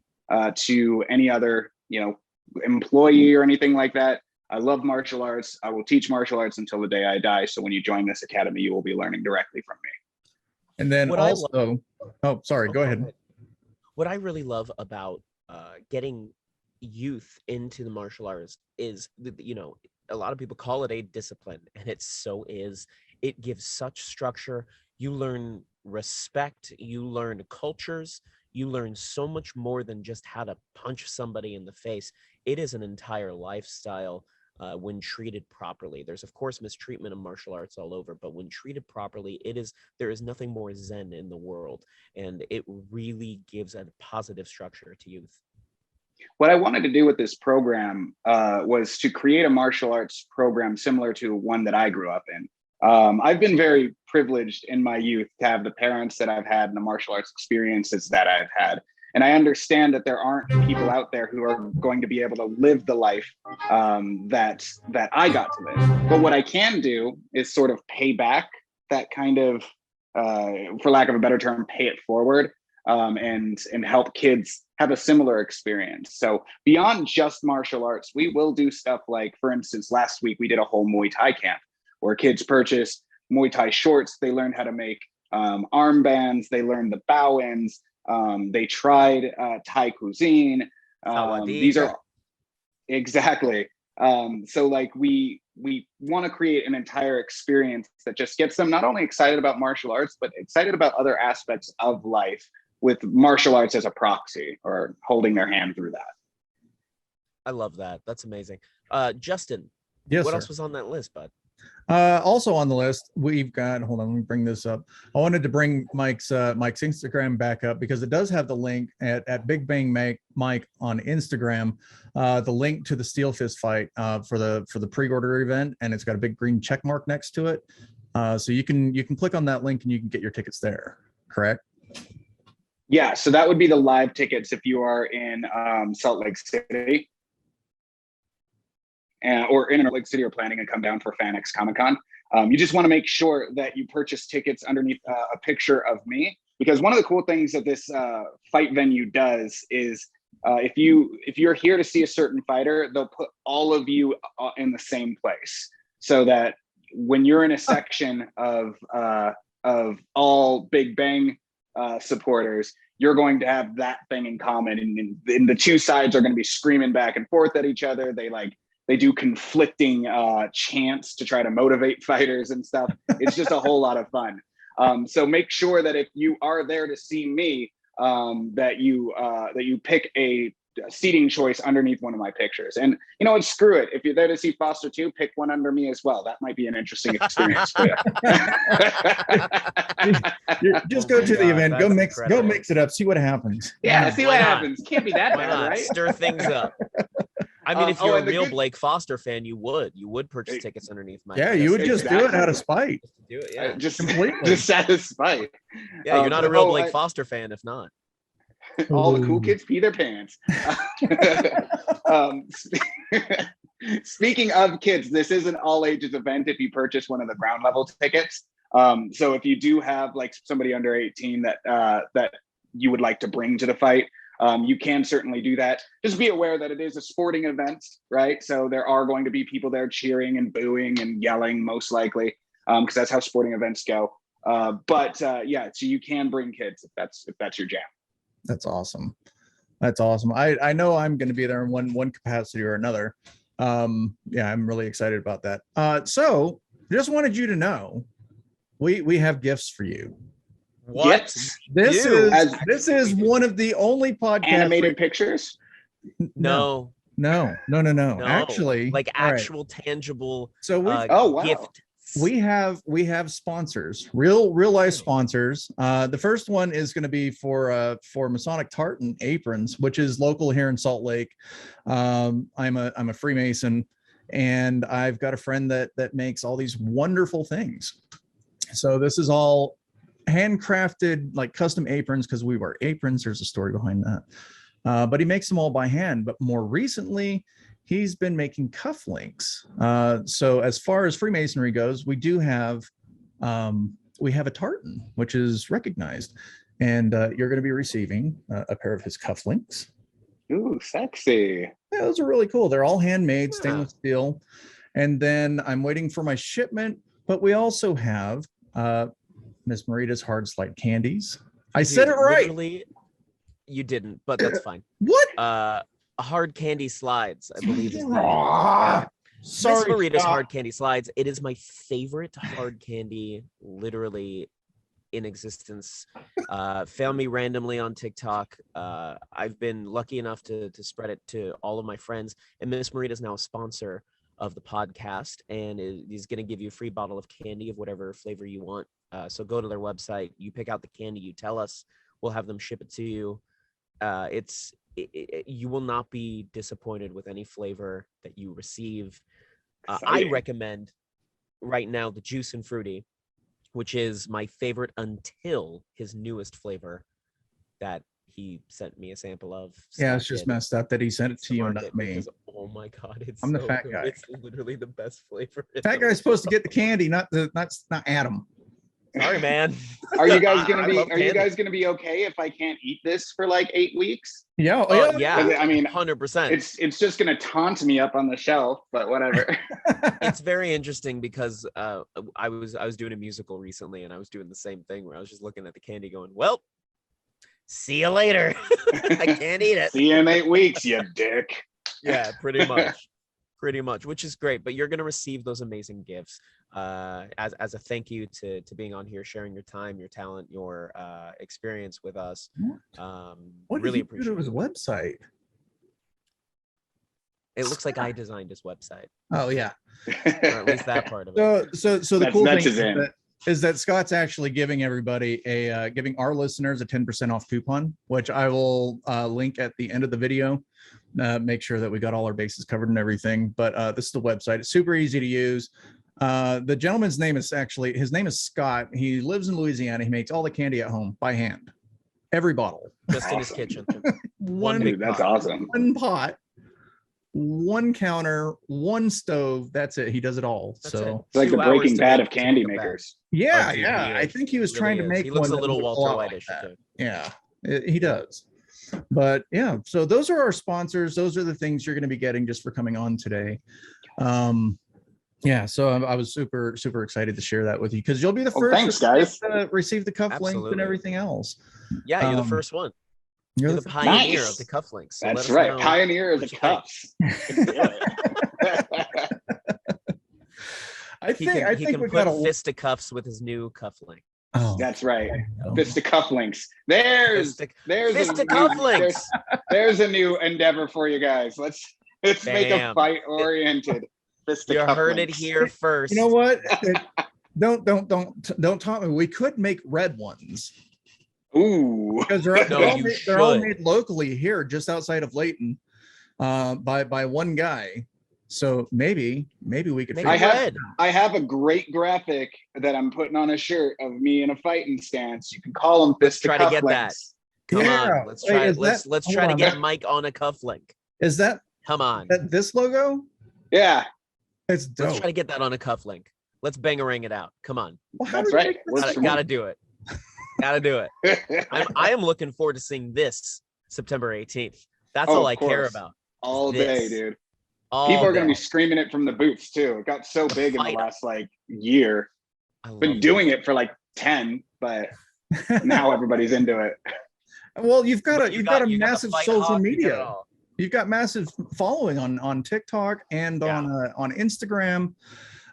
to any other, you know, employee or anything like that. I love martial arts. I will teach martial arts until the day I die. So when you join this academy, you will be learning directly from me. And then also, go ahead. What I really love about getting youth into the martial arts is, you know, a lot of people call it a discipline, and it so is. It gives such structure. You learn respect. You learn cultures. You learn so much more than just how to punch somebody in the face. It is an entire lifestyle when treated properly. There's, of course, mistreatment of martial arts all over, but when treated properly, there is nothing more zen in the world, and it really gives a positive structure to youth. What I wanted to do with this program was to create a martial arts program similar to one that I grew up in. I've been very privileged in my youth to have the parents that I've had and the martial arts experiences that I've had. And I understand that there aren't people out there who are going to be able to live the life that I got to live. But what I can do is sort of pay back that kind of, for lack of a better term, pay it forward, and help kids have a similar experience. So beyond just martial arts, we will do stuff like, for instance, last week we did a whole Muay Thai camp where kids purchased Muay Thai shorts. They learned how to make armbands. They learned the bow ends. They tried Thai cuisine. These are exactly. So like we want to create an entire experience that just gets them not only excited about martial arts, but excited about other aspects of life with martial arts as a proxy or holding their hand through that. I love that. That's amazing. Justin, Yes, what sir. else was on that list, bud? Also on the list, we've got, hold on, let me bring this up. I wanted to bring Mike's Instagram back up because it does have the link at Big Bang Mike on Instagram, the link to the Steel Fist fight for the pre-order event, and it's got a big green check mark next to it. So you can click on that link and you can get your tickets there, correct? Yeah, so that would be the live tickets if you are in Salt Lake City. Or in Lake City, or planning to come down for FanX Comic Con. You just want to make sure that you purchase tickets underneath a picture of me, because one of the cool things that this fight venue does is if you're here to see a certain fighter, they'll put all of you in the same place, so that when you're in a section of all Big Bang supporters, you're going to have that thing in common, and the two sides are going to be screaming back and forth at each other. They do conflicting chants to try to motivate fighters and stuff. It's just a whole lot of fun. So make sure that if you are there to see me, that you pick a seating choice underneath one of my pictures. And you know what? Screw it. If you're there to see Foster 2, pick one under me as well. That might be an interesting experience for you. Just go to the event. Go mix it up. See what happens. Yeah, see what happens. Can't be that Why bad, not? right? Stir things up. I mean, if you're a real Blake Foster fan, you would purchase tickets underneath my. Yeah, you would just do it out of spite. Do it, yeah. Just completely. Just satisfied. Yeah, you're not a real Blake Foster fan if not. All the cool kids pee their pants. Speaking of kids, this is an all ages event if you purchase one of the ground level tickets. So if you do have like somebody under 18 that you would like to bring to the fight, you can certainly do that. Just be aware that it is a sporting event, right? So there are going to be people there cheering and booing and yelling, most likely, because that's how sporting events go. But yeah, so you can bring kids if that's your jam. That's awesome. That's awesome. I know I'm going to be there in one capacity or another. Yeah, I'm really excited about that. So just wanted you to know, we have gifts for you. What? Yes. This is one of the only podcasts. Animated pictures? No. Actually, like actual tangible. So wow. Gift. We have sponsors, real life sponsors. The first one is going to be for Masonic Tartan Aprons, which is local here in Salt Lake. I'm a Freemason, and I've got a friend that makes all these wonderful things. So this is all handcrafted, like custom aprons, because we wear aprons. There's a story behind that. But he makes them all by hand. But more recently, he's been making cufflinks. So as far as Freemasonry goes, we do have a tartan, which is recognized, and you're going to be receiving a pair of his cufflinks. Ooh, sexy! Yeah, those are really cool. They're all handmade, stainless steel. And then I'm waiting for my shipment. But we also have Miss Merita's hard slide candies. I said it right. You didn't, but that's fine. What? Hard candy slides, I believe. Sorry, Marita's hard candy slides. It is my favorite hard candy, literally in existence. Found me randomly on TikTok. I've been lucky enough to spread it to all of my friends, and Miss Merita is now a sponsor of the podcast, and is going to give you a free bottle of candy of whatever flavor you want. So go to their website, you pick out the candy, you tell us, we'll have them ship it to you. You will not be disappointed with any flavor that you receive. I recommend right now the Juice and Fruity, which is my favorite until his newest flavor that he sent me a sample of. Yeah, it's just messed up that he sent it to you and not me. Because, oh my God, I'm the fat guy. It's literally the best flavor. Fat guy's supposed to get the candy, not Adam. Sorry, man. Are you guys gonna be okay if I can't eat this for like 8 weeks? Yeah. Yeah. I mean, 100%. It's just gonna taunt me up on the shelf, but whatever. It's very interesting because I was doing a musical recently, and I was doing the same thing where I was just looking at the candy, going, "Well, see you later. I can't eat it. See you in 8 weeks, you dick. Yeah, pretty much, which is great. But you're going to receive those amazing gifts as a thank you to being on here, sharing your time, your talent, your experience with us. What really did you do to his website? It looks like I designed his website. Oh yeah, or at least that part of it. So the cool thing is that Scott's actually giving everybody giving our listeners a 10% off coupon, which I will link at the end of the video. Make sure that we got all our bases covered and everything. But this is the website. It's super easy to use. The gentleman's name is his name is Scott. He lives in Louisiana. He makes all the candy at home by hand, every bottle, just in his kitchen. One big that's pot. Awesome. One pot, one counter, one stove. That's it. He does it all. It's like the Breaking Bad of candy makers. Yeah, yeah. I think he was trying to make. He looks one a little Walter White-ish too. Yeah, he does. But yeah, so those are our sponsors. Those are the things you're going to be getting just for coming on today. Yeah, so I was super excited to share that with you because you'll be the first to receive the cufflinks and everything else. Yeah, you're the first one. You're the pioneer of the cufflinks. So that's right, pioneer of the cuffs. I think he can we put got fisticuffs with his new cufflink. Oh, that's right. Fisticufflinks. There's fisticufflinks. There's a new endeavor for you guys. Let's make a fight oriented. You heard it here first. You know what? Don't taunt me. We could make red ones. Ooh, because they're all made locally here, just outside of Layton, by one guy. So maybe we could. I have a great graphic that I'm putting on a shirt of me in a fighting stance. You can call them fisticufflinks. Try to get that. Come on, let's try. Let's try to get Mike on a cufflink. Is that? Come on. This logo? Yeah. It's dope. Let's try to get that on a cufflink. Let's bangarang it out. Come on. Well, that's right. Gotta do it. Gotta do it. I am looking forward to seeing this September 18th. That's all I care about. All day, dude. People are going to be screaming it from the booths too. It got so big in the last year. Been doing it for 10, but now everybody's into it. Well, you've got a massive social media. You've got massive following on TikTok and on Instagram.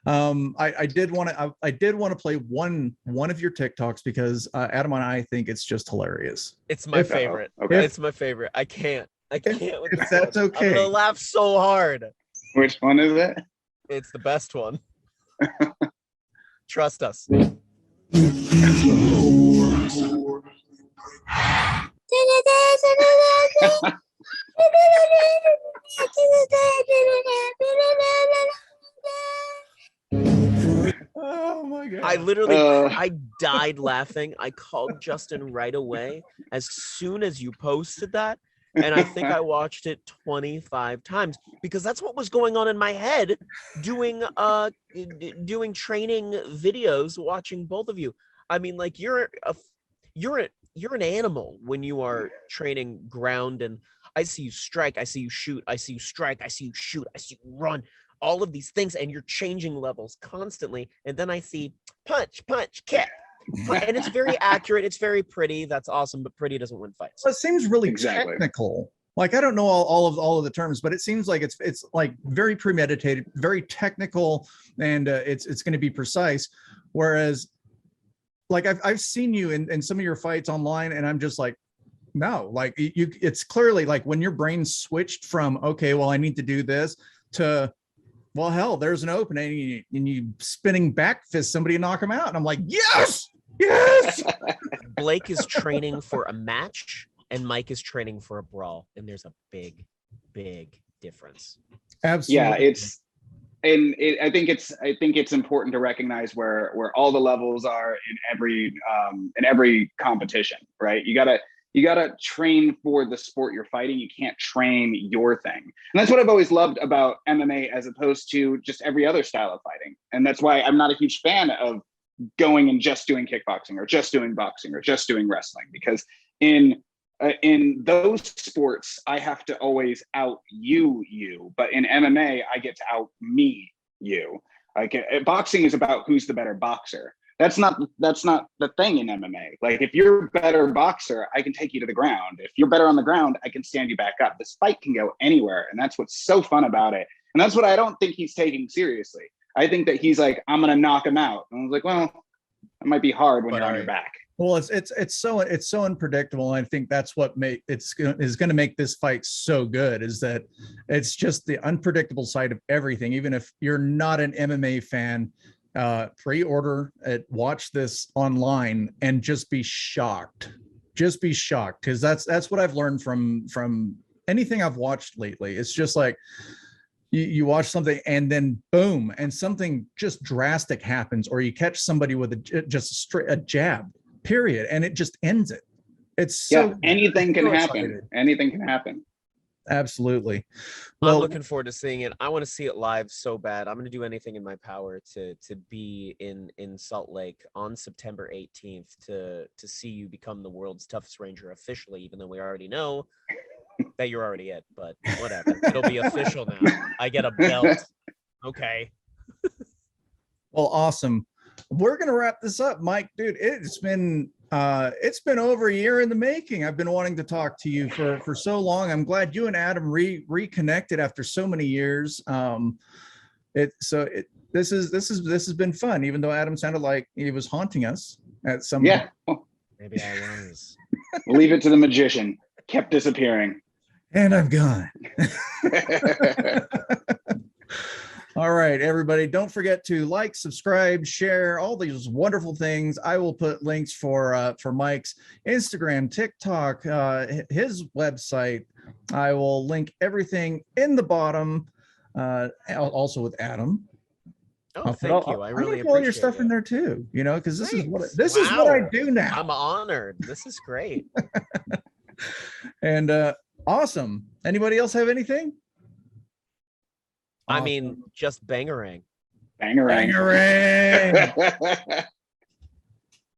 I did want to play one of your TikToks because Adam and I think it's just hilarious. It's my favorite. Okay. It's my favorite. I can't with if that's okay. I'm gonna laugh so hard. Which one is it? It's the best one. Trust us. Oh my god. I literally I died laughing. I called Justin right away as soon as you posted that, and I think I watched it 25 times because that's what was going on in my head doing training videos, watching both of you. I mean, you're an animal when you are training ground, and I see you strike, I see you shoot, I see you strike, I see you shoot, I see you run, all of these things, and you're changing levels constantly. And then I see punch, kick, and it's very accurate. It's very pretty. That's awesome, but pretty doesn't win fights. Well, it seems really technical. I don't know all of the terms, but it seems like it's very premeditated, very technical, and it's going to be precise. Whereas, I've seen you in some of your fights online, and I'm just like, no, it's clearly when your brain switched from, okay, well, I need to do this to, well, hell, there's an opening and you spinning back fist somebody and knock him out. And I'm like, yes. Blake is training for a match and Mike is training for a brawl. And there's a big difference. Absolutely. Yeah, I think it's important to recognize where all the levels are in every competition, right? You gotta train for the sport you're fighting. You can't train your thing. And that's what I've always loved about MMA as opposed to just every other style of fighting. And that's why I'm not a huge fan of going and just doing kickboxing or just doing boxing or just doing wrestling, because in those sports, I have to always out you, but in MMA, I get to out me you. Boxing is about who's the better boxer. that's not the thing in MMA. Like, if you're a better boxer, I can take you to the ground. If you're better on the ground, I can stand you back up. This fight can go anywhere, and that's what's so fun about it. And that's what I don't think he's taking seriously. I think that he's like, I'm gonna knock him out. And I was like, well, it might be hard when you're on your back. Well, it's so unpredictable. And I think that's what is going to make this fight so good, is that it's just the unpredictable side of everything. Even if you're not an MMA fan, pre-order it, watch this online, and just be shocked. Just be shocked, because that's what I've learned from anything I've watched lately. It's just like you watch something and then boom, and something just drastic happens, or you catch somebody with a jab, period, and it just ends it. It's so anything can happen. Anything can happen. Absolutely. Well, I'm looking forward to seeing it. I want to see it live so bad. I'm going to do anything in my power to be in Salt Lake on September 18th to see you become the world's toughest ranger officially, even though we already know that you're already it, but whatever. It'll be official now. I get a belt. Okay. Well, awesome. We're gonna wrap this up, Mike. Dude, it's been over a year in the making. I've been wanting to talk to you for so long. I'm glad you and Adam reconnected after so many years. This has been fun, even though Adam sounded like he was haunting us at some point. Maybe I was. Leave it to the magician. Kept disappearing. And I'm gone. All right, everybody, don't forget to like, subscribe, share, all these wonderful things. I will put links for Mike's Instagram, TikTok, his website. I will link everything in the bottom, also with Adam. Oh, thank you. I really appreciate all your stuff in there too, because this is what I do now. I'm honored. This is great. And awesome. Anybody else have anything? I mean, just bangarang. Bangarang. Bangarang.